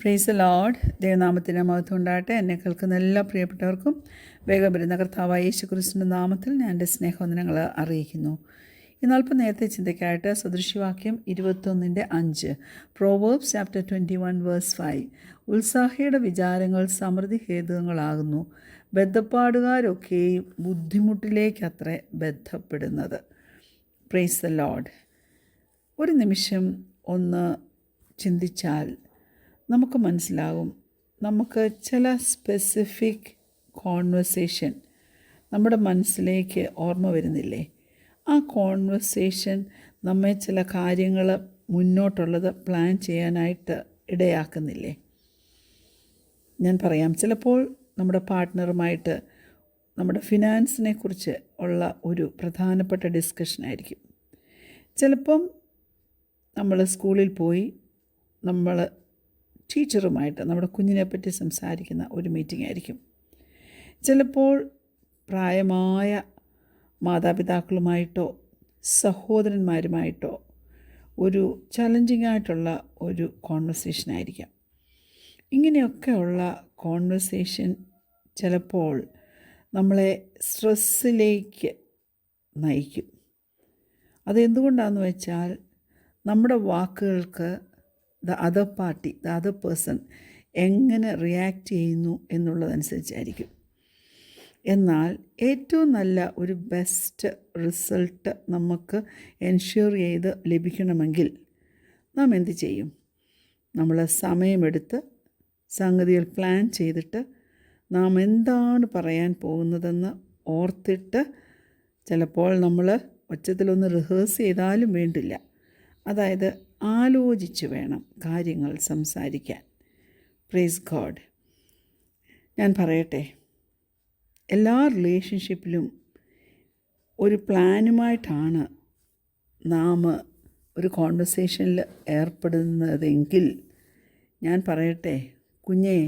Praise the Lord. ദൈവനാമത്തിന് മഹത്വം ഉണ്ടാകട്ടെ. എന്നെ കേൾക്കുന്ന എല്ലാ പ്രിയപ്പെട്ടവർക്കും വേഗം വരുന്ന കർത്താവായ യേശുക്രിസ്തുവിൻ്റെ നാമത്തിൽ ഞാൻ എൻ്റെ സ്നേഹവന്ദനങ്ങൾ അറിയിക്കുന്നു. ഇന്നൽപ്പം നേരത്തെ ചിന്തയ്ക്കായിട്ട് സദൃശ്യവാക്യം 21:5, പ്രോവേർബ്സ് ചാപ്റ്റർ 21:5. ഉത്സാഹിയുടെ വിചാരങ്ങൾ സമൃദ്ധി ഹേതുകങ്ങളാകുന്നു, ബദ്ധപ്പാടുകാരൊക്കെയും ബുദ്ധിമുട്ടിലേക്കത്രേ ബന്ധപ്പെടുന്നത്. Praise the Lord. ഒരു നിമിഷം ഒന്ന് ചിന്തിച്ചാൽ നമുക്ക് മനസ്സിലാകും, നമുക്ക് ചില സ്പെസിഫിക് കോൺവെർസേഷൻ നമ്മുടെ മനസ്സിലേക്ക് ഓർമ്മ വരുന്നില്ലേ? ആ കോൺവെർസേഷൻ നമ്മെ ചില കാര്യങ്ങൾ മുന്നോട്ടുള്ളത് പ്ലാൻ ചെയ്യാനായിട്ട് ഇടയാക്കുന്നില്ലേ? ഞാൻ പറയാം. ചിലപ്പോൾ നമ്മുടെ പാർട്ട്ണറുമായിട്ട് നമ്മുടെ ഫിനാൻസിനെ കുറിച്ച് ഉള്ള ഒരു പ്രധാനപ്പെട്ട ഡിസ്കഷനായിരിക്കും. ചിലപ്പം നമ്മൾ സ്കൂളിൽ പോയി നമ്മൾ ടീച്ചറുമായിട്ട് നമ്മുടെ കുഞ്ഞിനെപ്പറ്റി സംസാരിക്കുന്ന ഒരു മീറ്റിംഗ് ആയിരിക്കും. ചിലപ്പോൾ പ്രായമായ മാതാപിതാക്കളുമായിട്ടോ സഹോദരന്മാരുമായിട്ടോ ഒരു ചലഞ്ചിങ് ആയിട്ടുള്ള ഒരു കോൺവെർസേഷൻ ആയിരിക്കാം. ഇങ്ങനെയൊക്കെയുള്ള കോൺവെർസേഷൻ ചിലപ്പോൾ നമ്മളെ സ്ട്രെസ്സിലേക്ക് നയിക്കും. അതെന്തുകൊണ്ടാണെന്ന് വെച്ചാൽ നമ്മുടെ വാക്കുകൾക്ക് the other party, the other person എങ്ങനെ റിയാക്റ്റ് ചെയ്യുന്നു എന്നുള്ളതനുസരിച്ചായിരിക്കും. എന്നാൽ ഏറ്റവും നല്ല ഒരു ബെസ്റ്റ് റിസൾട്ട് നമുക്ക് എൻഷ്യൂർ ചെയ്ത് ലഭിക്കണമെങ്കിൽ നാം എന്ത് ചെയ്യും? നമ്മൾ സമയമെടുത്ത് സംഗതികൾ പ്ലാൻ ചെയ്തിട്ട് നാം എന്താണ് പറയാൻ പോകുന്നതെന്ന് ഓർത്തിട്ട്, ചിലപ്പോൾ നമ്മൾ ഒച്ചത്തിലൊന്ന് റിഹേഴ്സ് ചെയ്താലും വേണ്ടില്ല, അതായത് ആലോചിച്ച് വേണം കാര്യങ്ങൾ സംസാരിക്കാൻ. Praise God. ഞാൻ പറയട്ടെ, എല്ലാ റിലേഷൻഷിപ്പിലും ഒരു പ്ലാനുമായിട്ടാണ് നാം ഒരു കോൺവെർസേഷനിൽ ഏർപ്പെടുന്നതെങ്കിൽ, ഞാൻ പറയട്ടെ കുഞ്ഞേ,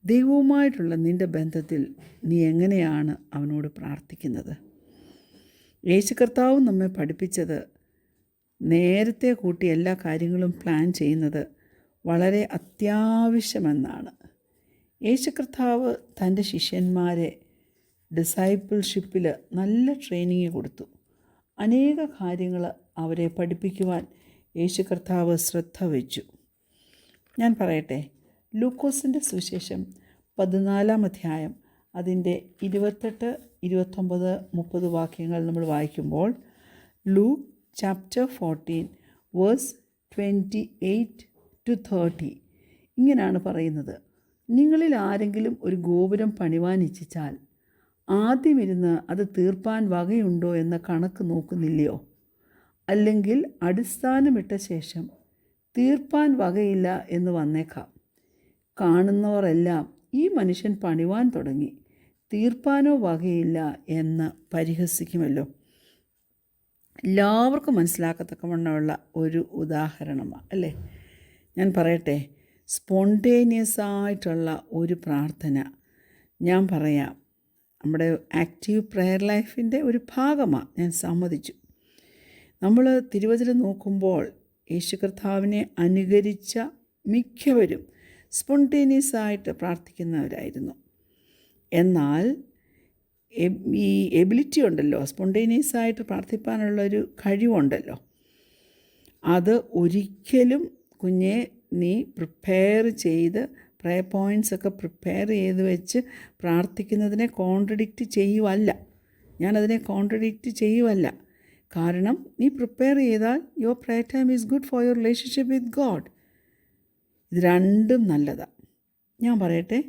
ദൈവവുമായിട്ടുള്ള നിൻ്റെ ബന്ധത്തിൽ നീ എങ്ങനെയാണ് അവനോട് പ്രാർത്ഥിക്കുന്നത്? യേശു കർത്താവ് നമ്മെ പഠിപ്പിച്ചത് നേരത്തെ കൂട്ടി എല്ലാ കാര്യങ്ങളും പ്ലാൻ ചെയ്യുന്നത് വളരെ അത്യാവശ്യമെന്നാണ്. യേശു കർത്താവ് തൻ്റെ ശിഷ്യന്മാരെ ഡിസൈപ്പിൾഷിപ്പിൽ നല്ല ട്രെയിനിങ് കൊടുത്തു. അനേക കാര്യങ്ങൾ അവരെ പഠിപ്പിക്കുവാൻ യേശു കർത്താവ് ശ്രദ്ധ വച്ചു. ഞാൻ പറയട്ടെ, ലൂക്കോസിൻ്റെ സുവിശേഷം 14-ാം അധ്യായം അതിൻ്റെ 28, 29, 30 വാക്യങ്ങൾ നമ്മൾ വായിക്കുമ്പോൾ, ലൂക്ക് ചാപ്റ്റർ 14 വേഴ്സ് 28-30 ഇങ്ങനെയാണ് പറയുന്നത്: നിങ്ങളിൽ ആരെങ്കിലും ഒരു ഗോപുരം പണിവാൻ ഇച്ഛിച്ചാൽ ആദ്യം ഇരുന്ന് അത് തീർപ്പാൻ വകയുണ്ടോ എന്ന കണക്ക് നോക്കുന്നില്ലയോ? അല്ലെങ്കിൽ അടിസ്ഥാനമിട്ട ശേഷം തീർപ്പാൻ വകയില്ല എന്ന് വന്നേക്കാം. കാണുന്നവരെല്ലാം ഈ മനുഷ്യൻ പണിവാൻ തുടങ്ങി, തീർപ്പാനോ വകയില്ല എന്ന് പരിഹസിക്കുമല്ലോ. എല്ലാവർക്കും മനസ്സിലാക്കത്തക്കവണ്ണമുള്ള ഒരു ഉദാഹരണമാണ് അല്ലേ? ഞാൻ പറയട്ടെ, സ്പോണ്ടേനിയസ് ആയിട്ടുള്ള ഒരു പ്രാർത്ഥന ഞാൻ പറയാം, നമ്മുടെ ആക്റ്റീവ് പ്രെയർ ലൈഫിൻ്റെ ഒരു ഭാഗമാണ്. ഞാൻ സമ്മതിച്ചു. നമ്മൾ തിരുവചനം നോക്കുമ്പോൾ യേശു കർത്താവിനെ അനുകരിച്ച മിക്കവരും സ്പോണ്ടേനിയസ് ആയിട്ട് പ്രാർത്ഥിക്കുന്നവരായിരുന്നു. എന്നാൽ ഈ എബിലിറ്റി ഉണ്ടല്ലോ, സ്പോണ്ടേനിയസ് ആയിട്ട് പ്രാർത്ഥിപ്പാനുള്ളൊരു കഴിവുണ്ടല്ലോ, അത് ഒരിക്കലും കുഞ്ഞെ നീ പ്രിപ്പയർ ചെയ്ത് പ്രയർ പോയിൻറ്റ്സൊക്കെ പ്രിപ്പയർ ചെയ്ത് വെച്ച് പ്രാർത്ഥിക്കുന്നതിനെ കോൺട്രഡിക്റ്റ് ചെയ്യുവല്ല. ഞാനതിനെ കോൺട്രഡിക്റ്റ് ചെയ്യുവല്ല. കാരണം നീ പ്രിപ്പയർ ചെയ്താൽ your prayer time is good for your relationship with God. ഇത് രണ്ടും നല്ലതാണ്. ഞാൻ പറയട്ടെ,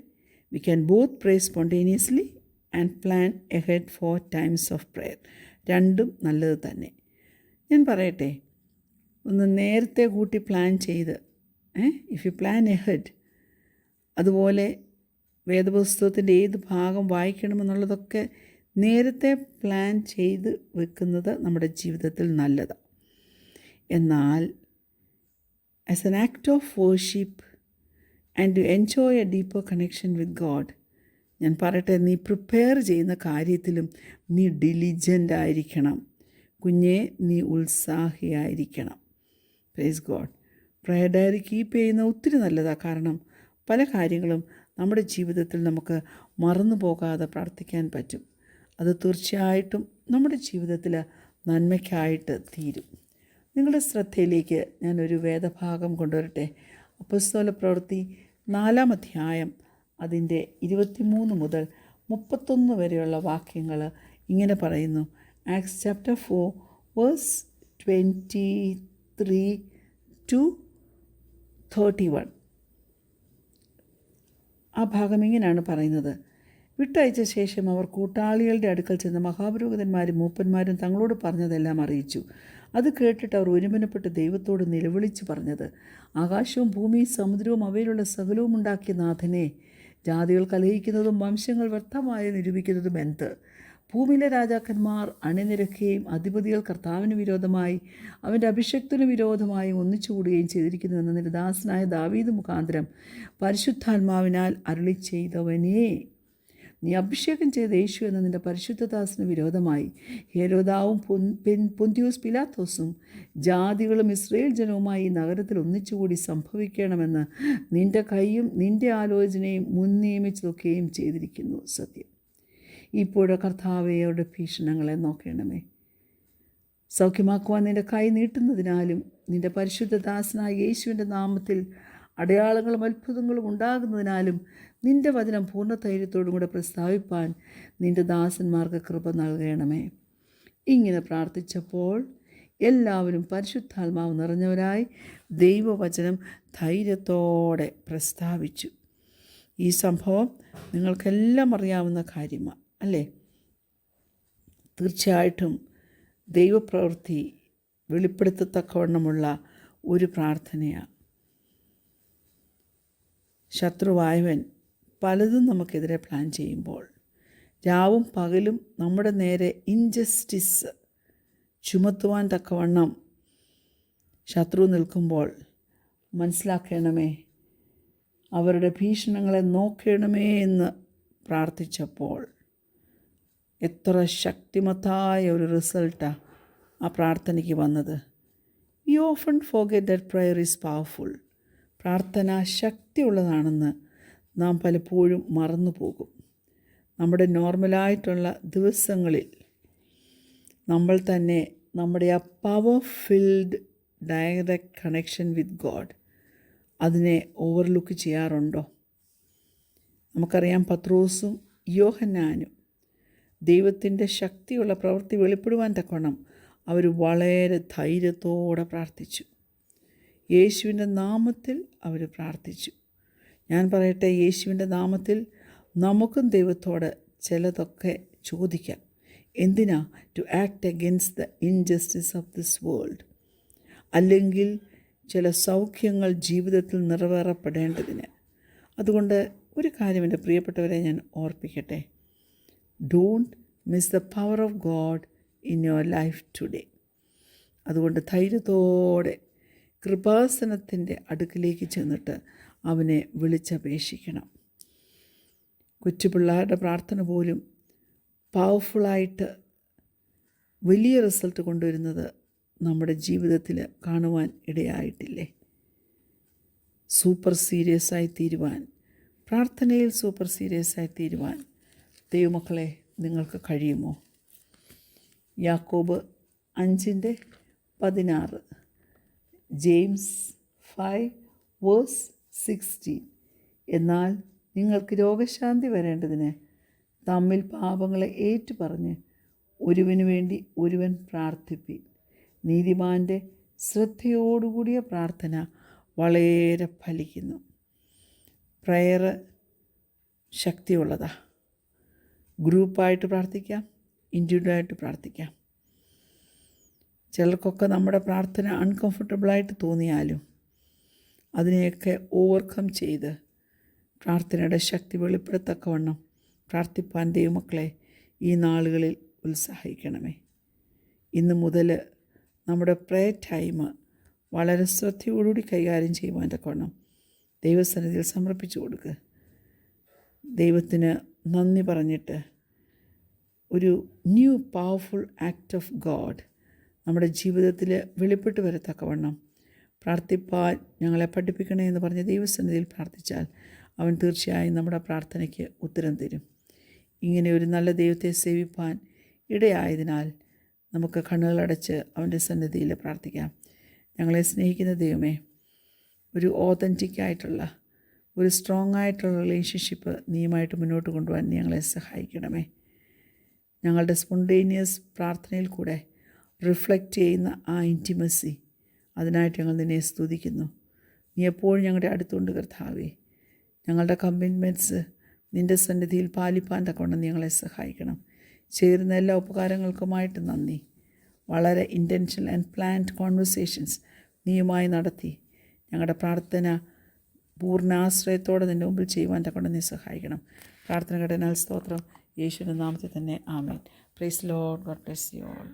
we can both pray spontaneously and plan ahead for times of prayer. രണ്ടും നല്ലത് തന്നെ. ഞാൻ പറയട്ടെ, ഒന്ന് നേരത്തെ കൂട്ടി പ്ലാൻ ചെയ്ത്, ഇഫ് യു പ്ലാൻ എഹെഡ്, അതുപോലെ വേദപുസ്തകത്തിൻ്റെ ഏത് ഭാഗം വായിക്കണമെന്നുള്ളതൊക്കെ നേരത്തെ പ്ലാൻ ചെയ്ത് വെക്കുന്നത് നമ്മുടെ ജീവിതത്തിൽ നല്ലതാണ്. എന്നാൽ as an act of worship and to enjoy a deeper connection with God, ഞാൻ പറയട്ടെ, നീ പ്രിപ്പയർ ചെയ്യുന്ന കാര്യത്തിലും നീ ഡിലിജൻ്റ് ആയിരിക്കണം കുഞ്ഞെ, നീ ഉത്സാഹിയായിരിക്കണം. Praise God. Prayer diary keep ചെയ്യുന്ന ഒത്തിരി നല്ലതാണ്. കാരണം പല കാര്യങ്ങളും നമ്മുടെ ജീവിതത്തിൽ നമുക്ക് മറന്നു പോകാതെ പ്രാർത്ഥിക്കാൻ പറ്റും. അത് തീർച്ചയായിട്ടും നമ്മുടെ ജീവിതത്തിൽ നന്മയ്ക്കായിട്ട് തീരും. നിങ്ങളുടെ ശ്രദ്ധയിലേക്ക് ഞാനൊരു വേദഭാഗം കൊണ്ടുവരട്ടെ. അപ്പോസ്തല പ്രവൃത്തി 4-ാം അധ്യായം അതിൻ്റെ 23 മുതൽ 31 വരെയുള്ള വാക്യങ്ങൾ ഇങ്ങനെ പറയുന്നു. Acts chapter 4 verse 23 to 31. ആ ഭാഗം ഇങ്ങനെയാണ് പറയുന്നത്. വിട്ടയച്ച ശേഷം അവർ കൂട്ടാളികളുടെ അടുക്കൽ ചെന്ന് മഹാപുരോഹിതന്മാരും മൂപ്പന്മാരും തങ്ങളോട് പറഞ്ഞതെല്ലാം അറിയിച്ചു. അത് കേട്ടിട്ട് അവർ ഒരുമനപ്പെട്ട് ദൈവത്തോട് നിലവിളിച്ച് പറഞ്ഞത്, ആകാശവും ഭൂമിയും സമുദ്രവും അവയിലുള്ള സകലവും ഉണ്ടാക്കിയ നാഥനെ, ജാതികൾ കലഹിക്കുന്നതും വംശങ്ങൾ വ്യർത്ഥമായി നിരൂപിക്കുന്നതും എന്ത്? ഭൂമിയിലെ രാജാക്കന്മാർ അണിനിരക്കുകയും അധിപതികൾ കർത്താവിന് വിരോധമായി അവൻ്റെ അഭിഷക്തന് വിരോധമായി ഒന്നിച്ചുകൂടുകയും ചെയ്തിരിക്കുന്നുവെന്ന് നിന്റെ ദാസനായ ദാവീദ് മുഖാന്തരം പരിശുദ്ധാത്മാവിനാൽ അരുളി ചെയ്തവനേ, നീ അഭിഷേകം ചെയ്ത യേശു എന്ന നിന്റെ പരിശുദ്ധദാസന് വിരോധമായി ഹേരോദാവും പൊന്തിയോസ് പിലാത്തോസും ജാതികളും ഇസ്രയേൽ ജനവുമായി ഈ നഗരത്തിൽ ഒന്നിച്ചുകൂടി സംഭവിക്കണമെന്ന് നിന്റെ കൈയും നിന്റെ ആലോചനയും മുൻ നിയമിച്ചതൊക്കെയും ചെയ്തിരിക്കുന്നു. സത്യം. ഇപ്പോഴെ കർത്താവേ, അവരുടെ ഭീഷണങ്ങളെ നോക്കണമേ. സൗഖ്യമാക്കുവാൻ നിൻ്റെ കൈ നീട്ടുന്നതിനാലും നിൻ്റെ പരിശുദ്ധദാസനായ യേശുവിൻ്റെ നാമത്തിൽ അടയാളങ്ങളും അത്ഭുതങ്ങളും ഉണ്ടാകുന്നതിനാലും നിൻ്റെ വചനം പൂർണ്ണ ധൈര്യത്തോടും കൂടെ പ്രസ്താവിപ്പാൻ നിൻ്റെ ദാസന്മാർക്ക് കൃപ നൽകണമേ. ഇങ്ങനെ പ്രാർത്ഥിച്ചപ്പോൾ എല്ലാവരും പരിശുദ്ധാത്മാവ് നിറഞ്ഞവരായി ദൈവവചനം ധൈര്യത്തോടെ പ്രസ്താവിച്ചു. ഈ സംഭവം നിങ്ങൾക്കെല്ലാം അറിയാവുന്ന കാര്യമാണ്, അല്ലേ? തീർച്ചയായിട്ടും ദൈവപ്രവൃത്തി വെളിപ്പെടുത്തത്തക്കവണ്ണമുള്ള ഒരു പ്രാർത്ഥനയാണ്. ശത്രുവായവൻ പലതും നമുക്കെതിരെ പ്ലാൻ ചെയ്യുമ്പോൾ, രാവും പകലും നമ്മുടെ നേരെ ഇൻജസ്റ്റിസ് ചുമത്തുവാൻ തക്കവണ്ണം ശത്രു നിൽക്കുമ്പോൾ മനസ്സിലാക്കണമേ, അവരുടെ ഭീഷണങ്ങളെ നോക്കണമേ എന്ന് പ്രാർത്ഥിച്ചപ്പോൾ എത്ര ശക്തിമത്തായ ഒരു റിസൾട്ടാണ് ആ പ്രാർത്ഥനയ്ക്ക് വന്നത്. You often forget that prayer is powerful. പ്രാർത്ഥന ശക്തിയുള്ളതാണെന്ന് നാം പലപ്പോഴും മറന്നു പോകും. നമ്മുടെ നോർമലായിട്ടുള്ള ദിവസങ്ങളിൽ നമ്മൾ തന്നെ നമ്മുടെ ആ power filled direct connection with God അതിനെ ഓവർലുക്ക് ചെയ്യാറുണ്ടോ? നമുക്കറിയാം, പത്രോസും യോഹന്നാനും ദൈവത്തിൻ്റെ ശക്തിയുള്ള പ്രവൃത്തി വെളിപ്പെടുവാൻ തക്കവണ്ണം അവർ വളരെ ധൈര്യത്തോടെ പ്രാർത്ഥിച്ചു. യേശുവിൻ്റെ നാമത്തിൽ അവർ പ്രാർത്ഥിച്ചു. ഞാൻ പറയട്ടെ, യേശുവിൻ്റെ നാമത്തിൽ നമുക്കും ദൈവത്തോട് ചിലതൊക്കെ ചോദിക്കാം. എന്തിനാ? To act against the injustice of this world. അല്ലെങ്കിൽ ചില സൗഖ്യങ്ങൾ ജീവിതത്തിൽ നിറവേറപ്പെടേണ്ടതിന്. അതുകൊണ്ട് ഒരു കാര്യം എൻ്റെ പ്രിയപ്പെട്ടവരെ ഞാൻ ഓർപ്പിക്കട്ടെ. Don't miss the power of God in your life today. അതുകൊണ്ട് ധൈര്യത്തോടെ കൃപാസനത്തിൻ്റെ അടുക്കിലേക്ക് ചെന്നിട്ട് അവനെ വിളിച്ചപേക്ഷിക്കണം. കൊച്ചുപിള്ളേരുടെ പ്രാർത്ഥന പോലും പവർഫുള്ളായിട്ട് വലിയ റിസൾട്ട് കൊണ്ടുവരുന്നത് നമ്മുടെ ജീവിതത്തിൽ കാണുവാൻ ഇടയായിട്ടില്ലേ? സൂപ്പർ സീരിയസ് ആയി തീരുവാൻ, പ്രാർത്ഥനയിൽ സൂപ്പർ സീരിയസ് ആയി തീരുവാൻ ദൈവമക്കളെ നിങ്ങൾക്ക് കഴിയുമോ? യാക്കോബ് 5:16, ജെയിംസ് 5:16. എന്നാൽ നിങ്ങൾക്ക് രോഗശാന്തി വരേണ്ടതിന് തമ്മിൽ പാപങ്ങളെ ഏറ്റുപറഞ്ഞ് ഒരുവന് വേണ്ടി ഒരുവൻ പ്രാർത്ഥിപ്പിൻ. നീതിമാൻ്റെ ശ്രദ്ധയോടുകൂടിയ പ്രാർത്ഥന വളരെ ഫലിക്കുന്നു. പ്രയർ ശക്തിയുള്ളതാണ്. ഗ്രൂപ്പായിട്ട് പ്രാർത്ഥിക്കാം, ഇൻഡിവിജ്വലായിട്ട് പ്രാർത്ഥിക്കാം. ചിലർക്കൊക്കെ നമ്മുടെ പ്രാർത്ഥന അൺകംഫർട്ടബിളായിട്ട് തോന്നിയാലും അതിനെയൊക്കെ ഓവർകം ചെയ്ത് പ്രാർത്ഥനയുടെ ശക്തി വെളിപ്പെടുത്തക്കവണ്ണം പ്രാർത്ഥിപ്പാൻ ദൈവമക്കളെ ഈ നാളുകളിൽ ഉത്സാഹിക്കണമേ. ഇന്ന് മുതൽ നമ്മുടെ പ്രയർ ടൈം വളരെ ശ്രദ്ധയോടുകൂടി കൈകാര്യം ചെയ്യുവാൻ തക്കവണ്ണം ദൈവസന്നിധിയിൽ സമർപ്പിച്ചു കൊടുക്കുക. ദൈവത്തിന് നന്ദി പറഞ്ഞിട്ട് ഒരു new powerful act of God നമ്മുടെ ജീവിതത്തിൽ വെളിപ്പെട്ട് വരത്തക്കവണ്ണം പ്രാർത്ഥിപ്പാൻ ഞങ്ങളെ പഠിപ്പിക്കണേ എന്ന് പറഞ്ഞ് ദൈവസന്നിധിയിൽ പ്രാർത്ഥിച്ചാൽ അവൻ തീർച്ചയായും നമ്മുടെ പ്രാർത്ഥനയ്ക്ക് ഉത്തരം തരും. ഇങ്ങനെ ഒരു നല്ല ദൈവത്തെ സേവിപ്പാൻ ഇടയായതിനാൽ നമുക്ക് കണ്ണുകളടച്ച് അവൻ്റെ സന്നിധിയിൽ പ്രാർത്ഥിക്കാം. ഞങ്ങളെ സ്നേഹിക്കുന്ന ദൈവമേ, ഒരു ഓതൻറ്റിക്കായിട്ടുള്ള ഒരു സ്ട്രോങ് ആയിട്ടുള്ള റിലേഷൻഷിപ്പ് നീയുമായിട്ട് മുന്നോട്ട് കൊണ്ടുപോകാൻ ഞങ്ങളെ സഹായിക്കണമേ. ഞങ്ങളുടെ സ്പോണ്ടേനിയസ് പ്രാർത്ഥനയിൽ കൂടെ റിഫ്ലക്റ്റ് ചെയ്യുന്ന ആ ഇൻറ്റിമസി, അതിനായിട്ട് ഞങ്ങൾ നിന്നെ സ്തുതിക്കുന്നു. നീ എപ്പോഴും ഞങ്ങളുടെ അടുത്തുണ്ട് കർത്താവേ. ഞങ്ങളുടെ കമ്മിറ്റ്മെൻറ്റ്സ് നിൻ്റെ സന്നിധിയിൽ പാലിപ്പാൻ തക്കവണ്ണം നീ ഞങ്ങളെ സഹായിക്കണം. ചേരുന്ന എല്ലാ ഉപകാരങ്ങൾക്കുമായിട്ട് നന്ദി. വളരെ ഇൻറ്റൻഷണൽ ആൻഡ് പ്ലാൻഡ് കോൺവെർസേഷൻസ് നീയുമായി നടത്തി ഞങ്ങളുടെ പ്രാർത്ഥന പൂർണ്ണാശ്രയത്തോടെ നിൻ്റെ മുമ്പിൽ ചെയ്യുവാൻ തക്കവണ്ണം നീ സഹായിക്കണം. പ്രാർത്ഥന ഘടനാൽ സ്തോത്രം. യേശുവിൻ്റെ നാമത്തിൽ തന്നെ ആമേൻ. Praise Lord. God bless you all.